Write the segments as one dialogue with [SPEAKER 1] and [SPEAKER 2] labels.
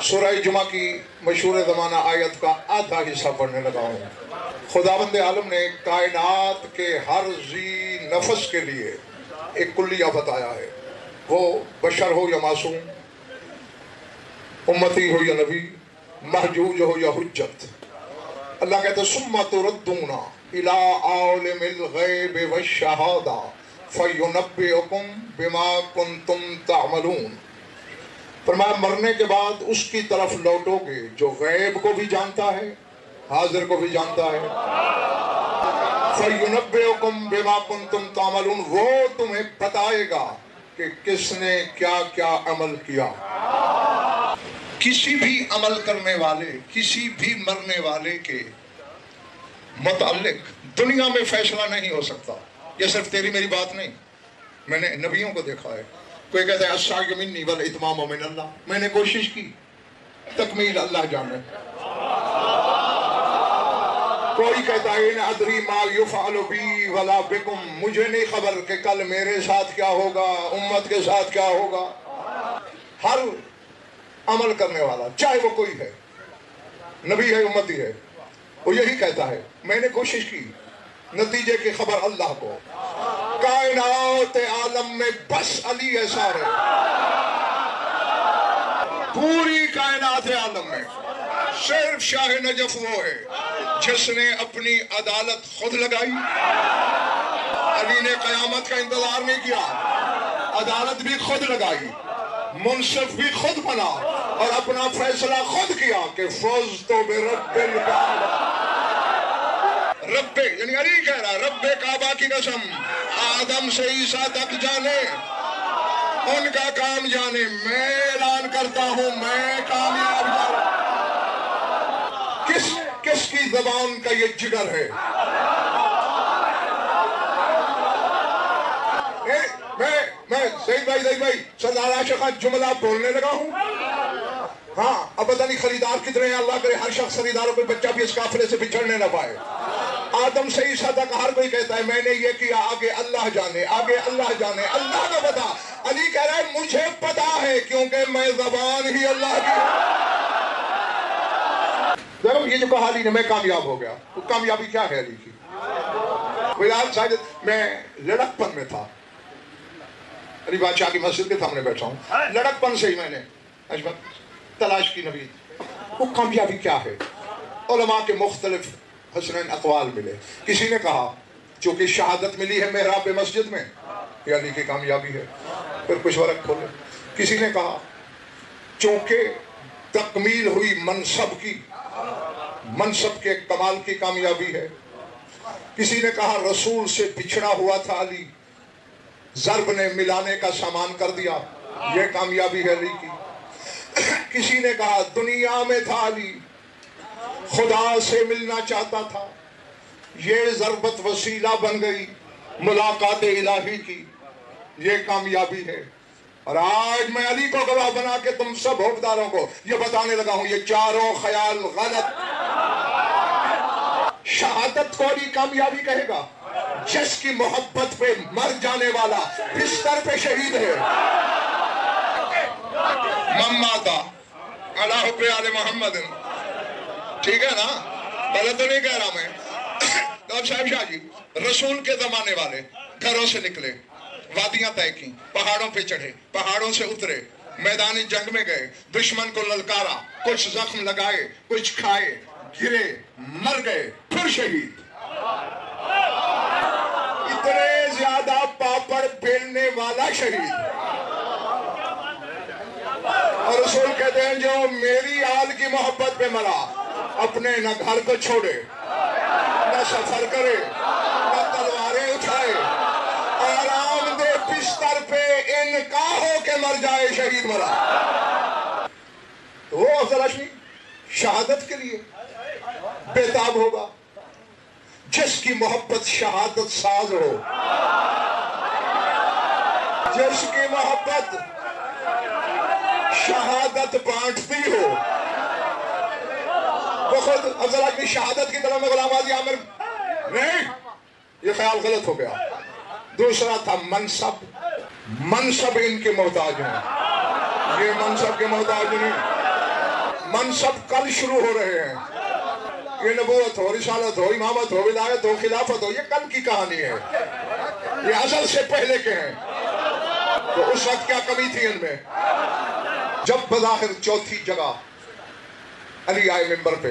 [SPEAKER 1] سورہ جمعہ کی مشہور زمانہ آیت کا آدھا حصہ پڑھنے لگا ہوں۔ خداوند عالم نے کائنات کے ہر ذی نفس کے لیے ایک کلیہ بتایا ہے، وہ بشر ہو یا معصوم، امتی ہو یا نبی، محجوج ہو یا حجت۔ اللہ کہتے ہیں ثم تردون الی عالم الغیب والشہادہ فینبئکم بما کنتم تعملون۔ فرمایا مرنے کے بعد اس کی طرف لوٹو گے جو غیب کو بھی جانتا ہے، حاضر کو بھی جانتا ہے۔ فَيُنَبِّئُكُمْ بِمَا كُنْتُمْ تَعْمَلُونَ، وہ تمہیں بتائے گا کہ کس نے کیا کیا عمل کیا۔ کسی بھی عمل کرنے والے، کسی بھی مرنے والے کے متعلق دنیا میں فیصلہ نہیں ہو سکتا۔ یہ صرف تیری میری بات نہیں، میں نے نبیوں کو دیکھا ہے۔ کوئی کہتا ہے السعی منی والاتمام من اللہ، میں نے کوشش کی، تکمیل اللہ جانے۔ کوئی کہتا ہے ان ادری ما یفعل بی ولا بکم، مجھے نہیں خبر کہ کل میرے ساتھ کیا ہوگا، امت کے ساتھ کیا ہوگا۔ ہر عمل کرنے والا چاہے وہ کوئی ہے، نبی ہے، امتی ہے، وہ یہی کہتا ہے میں نے کوشش کی، نتیجے کی خبر اللہ کو۔ کائنات عالم میں بس علی ہے سارے، پوری کائنات عالم میں صرف شاہ نجف وہ ہے جس نے اپنی عدالت خود لگائی۔ علی نے قیامت کا انتظار نہیں کیا، عدالت بھی خود لگائی، منصف بھی خود بنا اور اپنا فیصلہ خود کیا کہ فوز تو برب الکعبہ، رب یعنی علی کہہ رہا رب کعبہ کی قسم، آدم سے عیسیٰ تک جانے، ان کا کام جانے، میں اعلان کرتا ہوں میں کامیاب جاؤں۔ کس کی زبان کا یہ جگر ہے؟ میں زید بھائی سردار عاشق خان جملہ بولنے لگا ہوں۔ ہاں اب پتہ نہیں خریدار کتنے ہیں، اللہ کرے ہر شخص خریداروں کوئی بچہ بھی اس قافلے سے بچھڑنے نہ پائے۔ آدم سے عیسیٰ تک ہر کوئی کہتا ہے میں نے یہ کیا، آگے اللہ جانے، آگے اللہ جانے، اللہ کا پتا۔ علی کہہ رہا ہے مجھے پتا ہے کیونکہ میں زبان ہی اللہ کی۔ یہ جو کہا علی نے میں کامیاب ہو گیا، وہ کامیابی کیا ہے علی کی؟ میں لڑک پن میں تھا، علی بادشاہ کی مسجد کے سامنے بیٹھا ہوں، لڑک پن سے ہی میں نے تلاش کی نبی وہ کامیابی کیا ہے۔ علماء کے مختلف حسنین اقوال ملے۔ کسی نے کہا چونکہ شہادت ملی ہے محراب مسجد میں، یہ علی کی کامیابی ہے، پھر کچھ ورق کھولے۔ کسی نے کہا چونکہ تکمیل ہوئی منصب کی، منصب کے کمال کی کامیابی ہے۔ کسی نے کہا رسول سے بچھڑا ہوا تھا علی، ضرب نے ملانے کا سامان کر دیا، یہ کامیابی ہے علی کی۔ کسی نے کہا دنیا میں تھا علی، خدا سے ملنا چاہتا تھا، یہ ضربت وسیلہ بن گئی ملاقات الہی کی، یہ کامیابی ہے۔ اور آج میں علی کو گواہ بنا کے تم سب حکمداروں کو یہ بتانے لگا ہوں یہ چاروں خیال غلط۔ شہادت کو علی کامیابی کہے گا جس کی محبت پہ مر جانے والا بستر پہ شہید ہے۔ مماتا علی حب آل محمد، ٹھیک ہے نا، غلط تو نہیں کہہ رہا میں۔ اب صاحب شاہ جی رسول کے زمانے والے گھروں سے نکلے، وادیاں طے کی، پہاڑوں پہ چڑھے، پہاڑوں سے اترے، میدانی جنگ میں گئے، دشمن کو للکارا، کچھ زخم لگائے، کچھ کھائے، گرے، مر گئے، پھر شہید۔ اتنے زیادہ پاپڑ بیلنے والا شہید۔ اور رسول کہتے ہیں جو میری آل کی محبت پہ مرا، اپنے نہ گھر کو چھوڑے، نہ سفر کرے، نہ تلواریں اٹھائے، آرام دہ بستر پہ انکا ہو کے مر جائے، شہید مرا۔ تو وہ افضل ہاشمی شہادت کے لیے بے تاب ہوگا جس کی محبت شہادت ساز ہو، جس کی محبت شہادت بانٹتی ہو۔ وہ خود افضل ہاشمی شہادت کی طرف میں غلام غازی عامر نہیں، یہ خیال غلط ہو گیا۔ دوسرا تھا منصب، منصب ان کے محتاج ہیں، یہ منصب کے محتاج نہیں۔ منصب کل شروع ہو رہے ہیں. یہ نبوت ہو، رسالت ہو، امامت ہو، ولایت ہو، خلافت ہو، یہ کل کی کہانی ہے. یہ ازل سے پہلے کے ہیں. تو اس وقت کیا کمی تھی ان میں؟ جب بظاہر چوتھی جگہ علی آئے منبر پہ،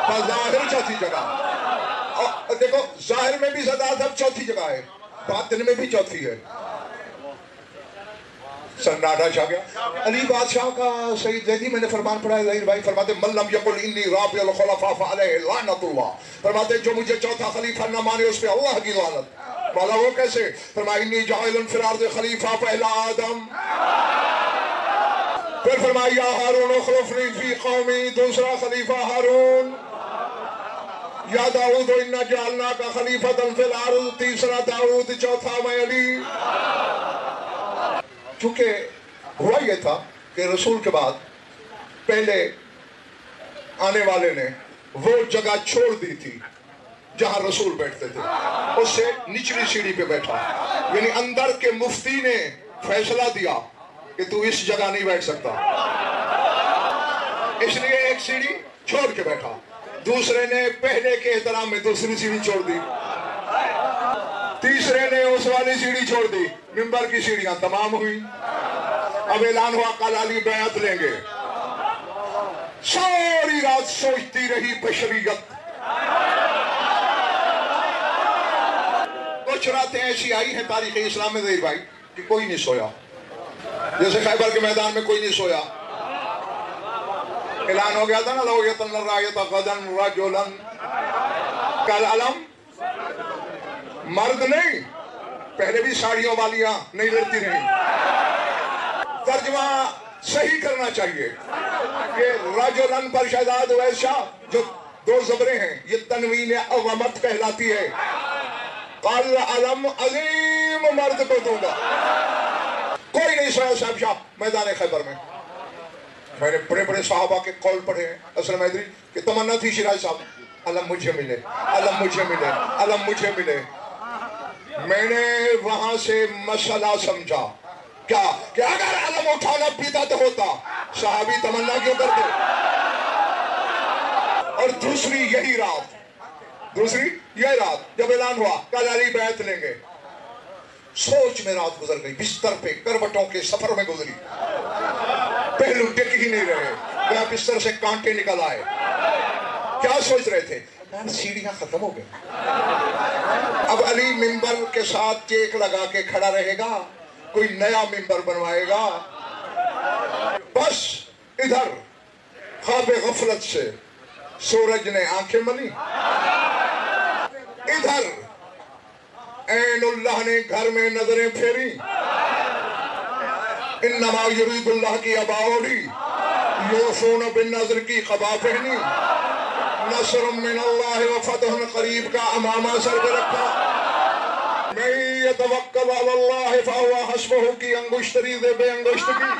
[SPEAKER 1] بظاہر چوتھی جگہ، اور دیکھو ظاہر میں بھی صدارت اب چوتھی جگہ ہے، باطن میں بھی چوتھی ہے. سناٹا چھا گیا. علی بادشاہ کا سید زیدی میں نے فرمان پڑھا ہے، ظاہر بھائی فرماتے من لم یقل انی رابع الخلفاء فعلیہ لعنت اللہ. فرماتے جو مجھے چوتھا خلیفہ نہ مانے اس پہ اللہ کی لعنت. مولا وہ کیسے؟ فرمایا انی جاعل فی الارض خلیفہ پہلا آدم. پھر فرمایا یا ہارون اخلفنی فی قومی، دوسرا خلیفہ ہارون. یا داؤد انا جعلناک خلیفۃ فی الارض، تیسرا داؤد، چوتھا میں علی. چونکہ ہوا یہ تھا کہ رسول کے بعد پہلے آنے والے نے وہ جگہ چھوڑ دی تھی جہاں رسول بیٹھتے تھے، اس سے نچلی سیڑھی پہ بیٹھا. یعنی اندر کے مفتی نے فیصلہ دیا کہ تو اس جگہ نہیں بیٹھ سکتا، اس لیے ایک سیڑھی چھوڑ کے بیٹھا. دوسرے نے پہلے کے احترام میں دوسری سیڑھی چھوڑ دی. تیسرے نے اس والی سیڑھی چھوڑ دی. منبر کی سیڑھیاں تمام ہوئی. اب اعلان ہوا کل علی بیعت لیں گے. ساری رات سوچتی رہی بشریت. کچھ راتیں ایسی آئی ہیں تاریخ اسلام میں ظہیر بھائی کہ کوئی نہیں سویا. جیسے خیبر کے میدان میں کوئی نہیں سویا. اعلان ہو گیا تھا نا لو یطن الرایۃ غدا رجلا کالعلم. مرد نہیں، پہلے بھی ساڑیوں والیاں نہیں لڑتی رہی. ترجمہ صحیح کرنا چاہیے کہ رجلن پر شہزاد اویس شاہ جو دو زبریں ہیں یہ تنوین عظمت کہلاتی ہے. قال علم عظیم مرد کو دوں گا. کوئی نہیں سویا صاحب شاہ میدان خیبر میں. میں نے بڑے بڑے صحابہ کے قول پڑھے ہیں. اسلم حیدری کہ تمنا تھی شیراز صاحب علم مجھے ملے، علم مجھے ملے، علم مجھے ملے. میں نے وہاں سے مسئلہ سمجھا کیا کہ اگر علم اٹھانا بدعت ہوتا صحابی تمنا کیوں کرتے. اور دوسری یہی رات جب اعلان ہوا کل علی بیعت لیں گے، سوچ میں رات گزر گئی. بستر پہ کروٹوں کے سفر میں گزری. پہلو ٹک ہی نہیں رہے. کیا بستر سے کانٹے نکل آئے. کیا سوچ رہے تھے؟ سیڑھیاں ختم ہو گئی. اب علی منبر کے ساتھ چیک لگا کے کھڑا رہے گا، کوئی نیا منبر بنوائے گا. بس ادھر خواب غفلت سے سورج نے آنکھیں ملی، ادھر عین اللہ نے گھر میں نظریں پھیری. انما یرید اللہ کی ابا اوڑی، یوفون بالنظر کی قبا پہنی، نصر من اللہ و فتح قریب کا امامہ سر پہ رکھا. میں یتوکل علی اللہ فہو حسبہ کی انگشتری دے بے انگشت کی.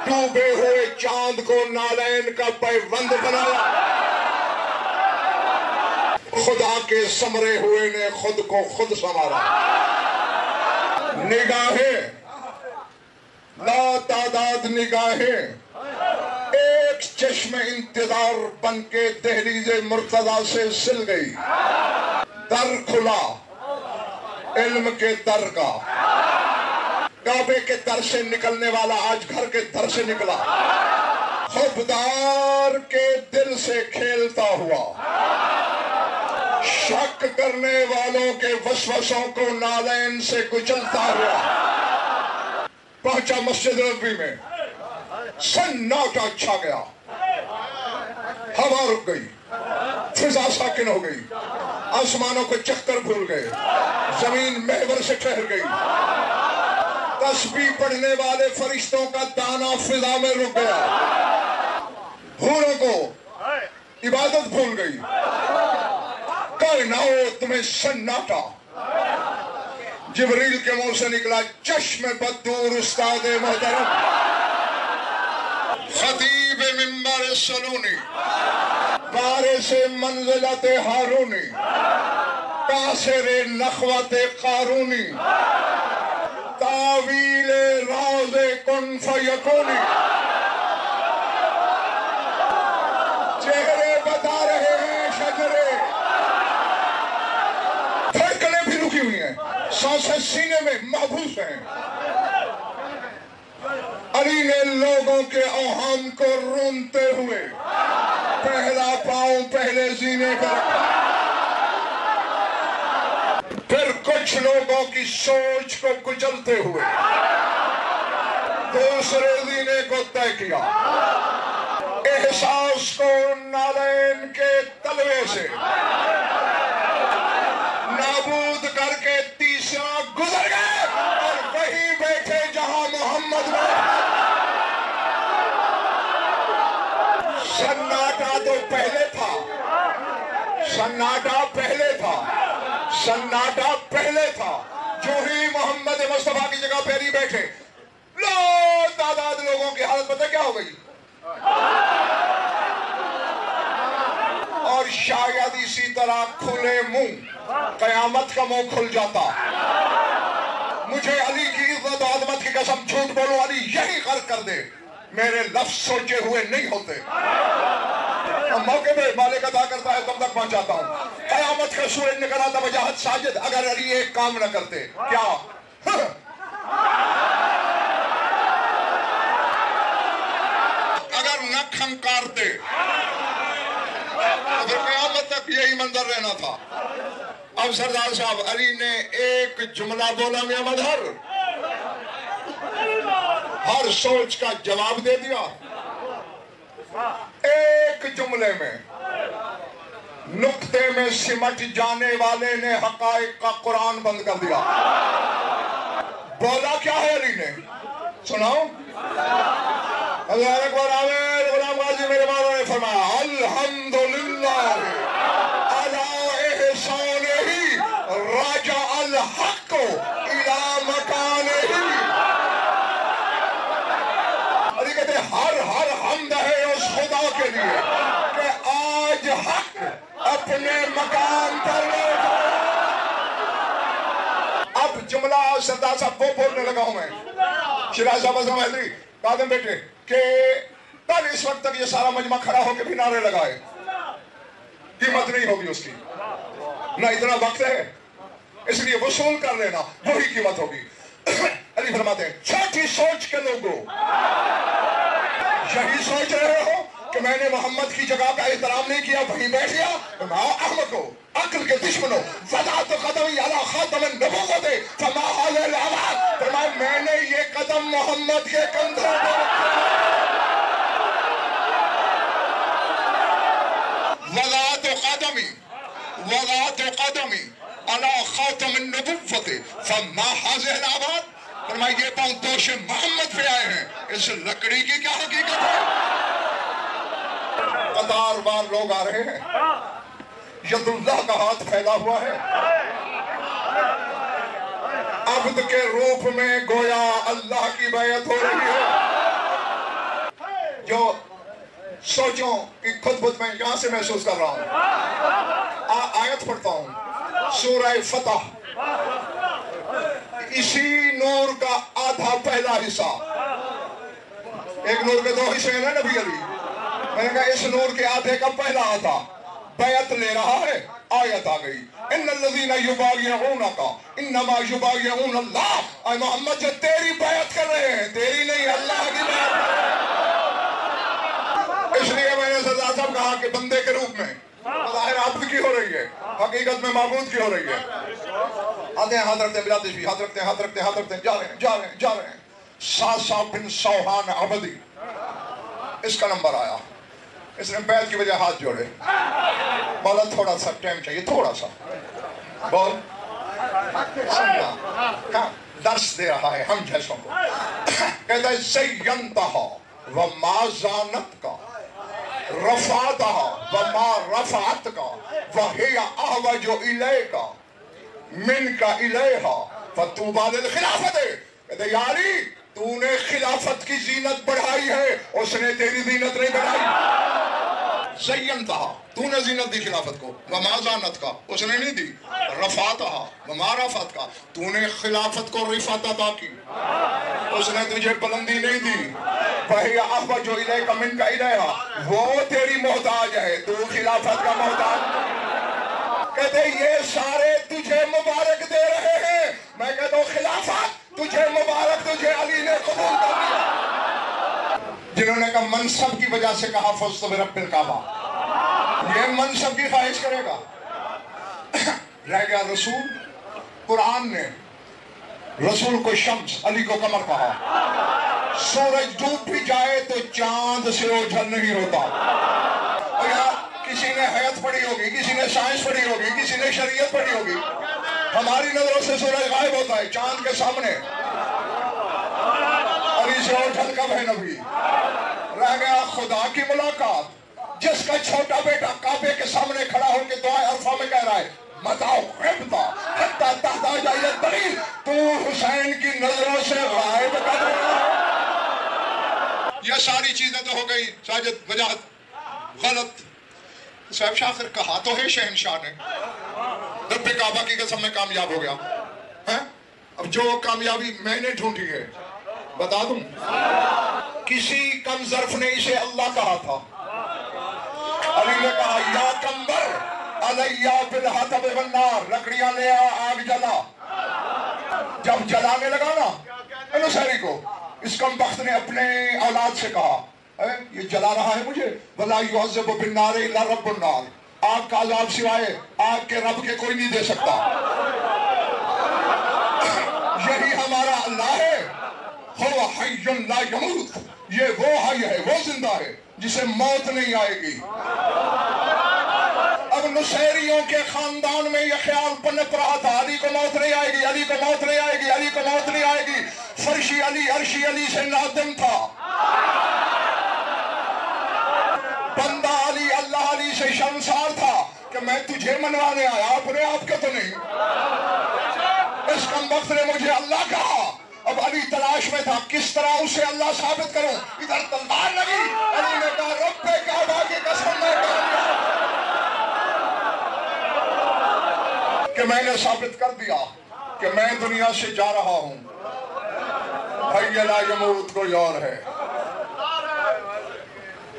[SPEAKER 1] ڈوبے ہوئے چاند کو نالین کا پیوند بنایا. خدا کے سمرے ہوئے نے خود کو خود سنوارا. نگاہیں لا تعداد نگاہیں ایک چشم انتظار بن کے دہلیز مرتضی سے سل گئی. در کھلا علم کے در کا. کعبے کے در سے نکلنے والا آج گھر کے در سے نکلا. خوددار کے دل سے کھیلتا ہوا، شک کرنے والوں کے وسوسوں کو نالین سے کچلتا ہوا پہنچا مسجد نبوی میں. سناٹا چھا گیا. ہوا رک گئی، فضا ساکن ہو گئی. آسمانوں کو چکر بھول گئے، زمین محور سے ٹھہر گئی. تسبیح پڑھنے والے فرشتوں کا دانا فضا میں رک گیا. حوروں کو عبادت بھول گئی. کائنات میں سناٹا. جبریل کے منہ سے نکلا چشم بدور استاد محترم خطیب منبر سلونی، بارث منزلت ہارونی، کاسر نخوت قارونی، تعویل راز کن فیکونی. چہرے بتا رہے ہیں شجرے، دھڑکنیں بھی رکی ہوئی ہیں، سانسیں سینے میں محبوس ہیں. علی نے لوگوں کے اوہام کو رونتے ہوئے پہلا پاؤں پہلے زینے پر رکھا، پھر کچھ لوگوں کی سوچ کو کچلتے ہوئے دوسرے زینے کو طے کیا، احساس کو نالین کے تلوے سے نابود کر کے تیسرا گزر گئے اور وہیں بیٹھے جہاں محمد بیٹھے. سناٹا تو پہلے تھا، سناٹا پہلے تھا، سناٹا پہلے تھا. جو ہی محمد مصطفیٰ کی جگہ پہ نہیں بیٹھے، لو تعداد لوگوں کی حالت پتہ کیا ہو گئی؟ اور شاید اسی طرح کھلے منہ قیامت کا منہ کھل جاتا. مجھے علی کی عزت و عظمت کی قسم جھوٹ بولو، علی یہی غلط کر دے، میرے لفظ سوچے ہوئے نہیں ہوتے. موقع پہ مالک عطا کرتا ہے تب تک پہنچاتا ہوں. قیامت کا سورج نکل آتا وجاہت ساجد، اگر علی ایک کام نہ کرتے. کیا؟ اگر نہ کھنکارتے اگر قیامت تک یہی منظر رہنا تھا. اب سردار صاحب علی نے ایک جملہ بولا میاں مظہر، ہر سوچ کا جواب دے دیا. ایک جملے میں نقطے میں سمٹ جانے والے نے حقائق کا قرآن بند کر دیا. بولا کیا ہے علی نے؟ سناؤ. اللہ اکبر آمین. غلام غازی میرے مولا نے فرمایا الحمدللہ علی احسانہ رجع الحق الی مکانہ. علی کہتے ہر حمد ہے اس خدا کے لیے کہ آج حق اپنے مقام پر بیٹھا. اب جملہ سردار صاحب وہ بولنے لگا ہوں میں، شیراز صاحب عظم حیدری قادم بیٹے، کہ تب اس وقت تک یہ سارا مجمع کھڑا ہو کے بھی نعرے لگائے، قیمت نہیں ہوگی اس کی، نہ اتنا وقت ہے، اس لیے وصول کر لینا وہی قیمت ہوگی. علی فرماتے ہیں چھوٹی سوچ کے لوگوں، یہی سوچ رہے ہو کہ میں نے محمد کی جگہ کا احترام نہیں کیا، وہیں بیٹھ گیا؟ احمد ہو، عقل کے دشمنوں. وضعت قدمی علی خاتم النبوت فما هذا العباد. فرمایا میں نے یہ قدم محمد کے کندھوں پر رکھا. وضعت قدمی علی خاتم النبوت فما هذا العباد. فرمایا یہ پاؤں دوش محمد پہ آئے ہیں، اس لکڑی کی کیا حقیقت ہے؟ قطار بار لوگ آ رہے ہیں، ید اللہ کا ہاتھ پھیلا ہوا ہے، عبد کے روپ میں گویا اللہ کی بیعت ہو رہی ہے. جو سوچوں کہ خود بخود میں یہاں سے محسوس کر رہا ہوں. آیت پڑھتا ہوں سورہ فتح، اسی نور کا آدھا پہلا حصہ. ایک نور کے دو حصے ہیں نا نبی علی، میں نے کہا اس نور کے آدھے کا پہلا آدھا بیعت لے رہا ہے. آیت آ گئی ان الذین یبایعونک انما یبایعون اللہ. اے محمد جو تیری بیعت کر رہے ہیں تیری نہیں، اللہ کی بیعت کر رہے ہیں. اس لیے میں نے سردار صاحب کہا کہ بندے کے روپ میں ظاہر عبد کی ہو رہی ہے، حقیقت میں معبود کی ہو رہی ہے. آتے ہیں ہاتھ رکھتے ہیں، بلا تشبیہ ہاتھ رکھتے ہیں، ہاتھ رکھتے ہیں، ہاتھ رکھتے ہیں، جا رہے ہیں جا رہے ہیں جا رہے ہیں. ساسا بن سوہان عبدی اس کا نمبر آیا، اس نے بیعت کی وجہ ہاتھ جوڑے. مولا تھوڑا سا ٹائم چاہیے، تھوڑا سا بول سننا. درس دے رہا ہے ہم جیسوں کو. کہتا ہے زینتہا وما زانت کا، رفعتہا وما رفعت کا، وہی احوج الیکا منک الیہا فتوبی للخلافت. کہتے یا علی تو نے خلافت کی زینت بڑھائی ہے، اس نے تیری زینت نہیں بڑھائی. زینتہا تو نے زینت دی خلافت کو، وما زانت کا اس نے نہیں دی، رفعتہا وما رفعت کا تو نے خلافت کو رفعت عطا کی. اس نے تجھے بلندی نہیں دی. وہی احوج الیک منک الیہا, وہ تیری محتاج ہے, تو خلافت کا محتاج. کہتے یہ سارے تجھے مبارک دے رہے ہیں, میں کہتا ہوں خلافت تجھے مبارک, تجھے علی نے قبول کر لیا. جنہوں نے کہا منصب کی وجہ سے کہا فزت برب الکعبہ, یہ منصب کی خواہش کرے گا. رہ گیا رسول. قرآن نے رسول کو شمس, علی کو قمر کہا. سورج ڈوب بھی جائے تو چاند سے اوجھل نہیں ہوتا. اور یار کسی نے حیات پڑھی ہوگی, کسی نے سائنس پڑھی ہوگی, کسی نے شریعت پڑھی ہوگی. ہماری نظروں سے سورج غائب ہوتا ہے چاند کے سامنے. علی سے اوجھل کب ہے نبی. رہ گیا خدا کی ملاقات, جس کا چھوٹا بیٹا کعبے کے سامنے کھڑا ہو کے دعائے عرفہ میں کہہ رہا ہے متاؤ غبتا حتی تحتاج الی الدلیل, تو حسین کی نظروں سے غائب کر رہا ہے. یہ ساری چیزیں تو ہو گئی ساجد وجاہت غلط. صاحب شاخر کہا تو ہے شہنشاہ نے, رب کعبہ کی قسم میں کامیاب ہو گیا. اب جو کامیابی میں نے ڈھونڈی ہے بتا دوں, کسی کم ظرف نے اسے اللہ کہا تھا. علی نے کہا یا کمبر علیہ بالحطب والنار, لکڑیاں لے آگ جلا. جب جلانے لگا نا نصیری کو, اس کم بخت نے اپنے اولاد سے کہا یہ جلا رہا ہے مجھے, وَلَا يُعَذِّبُ بِالنَّارِ إِلَّا رَبُّ النَّارِ, آگ کا عذاب سوائے آگ کے رب کے کوئی نہیں دے سکتا. یہی ہمارا اللہ ہے, هُوَ حَيٌّ لَا يَمُوتُ, یہ وہ حی ہے, وہ زندہ ہے جسے موت نہیں آئے گی. اب نصیریوں کے خاندان میں یہ خیال پنپ رہا تھا علی کو موت نہیں آئے گی, علی کو موت نہیں آئے گی, علی کو موت نہیں آئے گی. فرشی علی عرشی علی سے نادم تھا, بندہ علی اللہ علی سے شرمسار تھا کہ میں تجھے منوانے آیا, اپنے آپ کا تو نہیں. اس کم وقت نے مجھے اللہ کہا. اب علی تلاش میں تھا کس طرح اسے اللہ ثابت کروں. ادھر تلوار لگی, علی نے کہا رب کعبہ کی قسم میں کہ میں نے ثابت کر دیا کہ میں دنیا سے جا رہا ہوں. حی لا یموت کوئی اور ہے.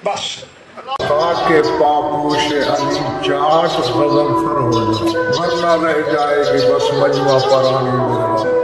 [SPEAKER 1] بس
[SPEAKER 2] خاک پاپوش علی چاٹ غضنفر ہو جائے, ورنہ رہ جائے گی بس مجمع پرانی میرا.